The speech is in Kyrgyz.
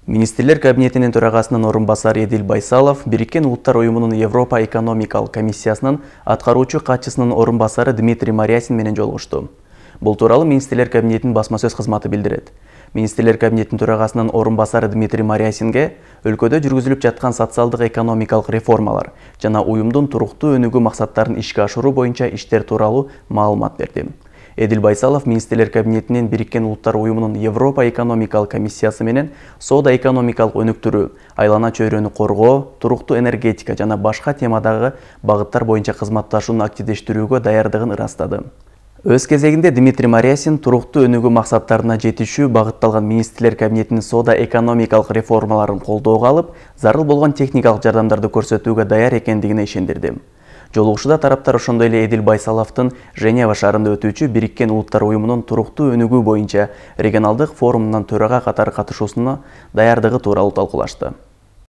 Министрлер кабинетинин төрагасынын орун басары Эдил Байсалов Бириккен Улуттар уюмунун Европа экономикалык комиссиясынын аткаруучу катчысынын орун басары Дмитрий Мариясин менен жолугушту. Бул тууралуу Министрлер кабинетинин басма сөз кызматы билдирет. Министрлер кабинетинин төрагасынын орун басары Дмитрий Мариясинге өлкөдө жүргүзүлүп жаткан социалдык экономикалык реформалар жана уюмдун туруктуу өнүгүү максаттарын ишке ашыруу боюнча иштер тууралуу маалымат берди. Эдил Байсалов Министрлер кабинетинин Бириккен Улуттар уюмунун Европа экономикалык комиссиясы менен соода экономикалык өнүктүрүү, айлана чөйрөнү коргоо, туруктуу энергетика жана башка темадагы багыттар боюнча кызматташууну активдештирүүгө даярдыгын ырастады. Өз кезегинде Дмитрий Мариясин туруктуу өнүгүү максаттарына жетишүү багытталган Министрлер кабинетинин соода экономикалык реформаларын колдоого алып, зарыл болгон техникалык жардамдарды көрсөтүүгө даяр экендигине ишендирди. Жолугушууда тараптар ошондой эле Эдил Байсаловдун Женева шаарында өтүүчү Бириккен Улуттар уюмунун туруктуу өнүгүү боюнча регионалдык форумунан төрага катары катышуусуна даярдыгы тууралуу талкуулашты.